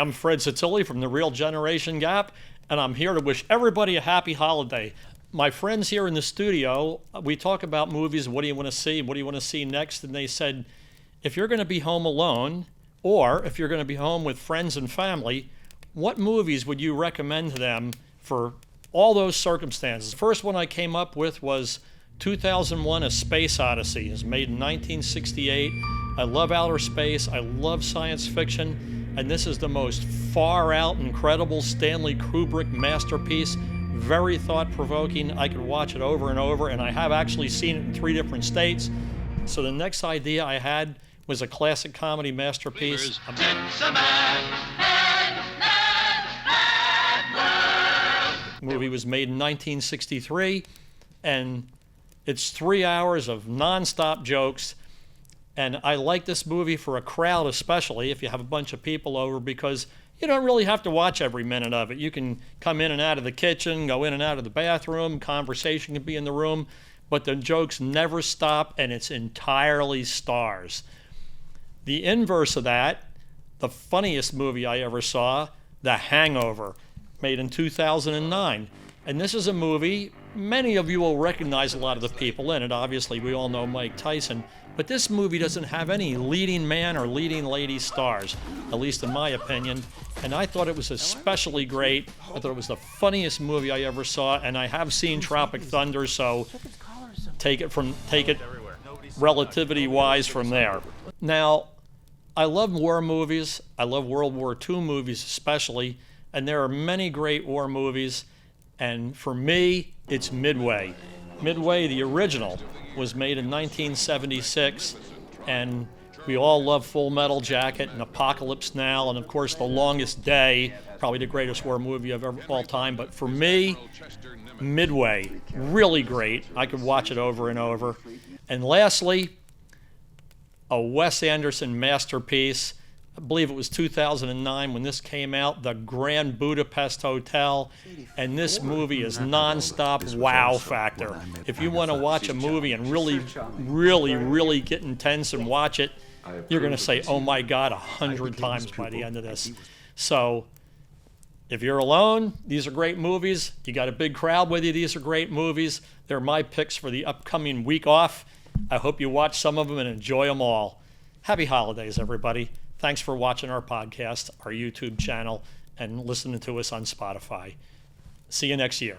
I'm Fred Satilli from The Real Generation Gap, and I'm here to wish everybody a happy holiday. My friends here in the studio, we talk about movies, what do you want to see, what do you want to see next, and they said, if you're going to be home alone, or if you're going to be home with friends and family, what movies would you recommend to them for all those circumstances? The first one I came up with was 2001: A Space Odyssey. It was made in 1968. I love outer space, I love science fiction, and this is the most far out, incredible Stanley Kubrick masterpiece. Very thought-provoking. I could watch it over and over, and I have actually seen it in 3 different states. So the next idea I had was a classic comedy masterpiece. The movie was made in 1963, and it's 3 hours of nonstop jokes. And I like this movie for a crowd, especially if you have a bunch of people over, because you don't really have to watch every minute of it. You can come in and out of the kitchen, go in and out of the bathroom, conversation can be in the room, but the jokes never stop, and it's entirely stars. The inverse of that, the funniest movie I ever saw, The Hangover, made in 2009. And this is a movie, many of you will recognize a lot of the people in it. Obviously, we all know Mike Tyson. But this movie doesn't have any leading man or leading lady stars, at least in my opinion. And I thought it was especially great. I thought it was the funniest movie I ever saw. And I have seen Tropic Thunder, so take it relativity-wise from there. Now, I love war movies. I love World War II movies especially. And there are many great war movies. And for me, it's Midway. Midway, the original, was made in 1976, and we all love Full Metal Jacket and Apocalypse Now, and of course The Longest Day, probably the greatest war movie of all time. But for me, Midway, really great. I could watch it over and over. And lastly, a Wes Anderson masterpiece. I believe it was 2009 when this came out, The Grand Budapest Hotel, and this movie is nonstop wow factor. If you want to watch a movie and really get intense and watch it, you're going to say, oh my God, 100 times by the end of this. So if you're alone, these are great movies. You got a big crowd with you, these are great movies. They're my picks for the upcoming week off. I hope you watch some of them and enjoy them all. Happy holidays, everybody. Thanks for watching our podcast, our YouTube channel, and listening to us on Spotify. See you next year.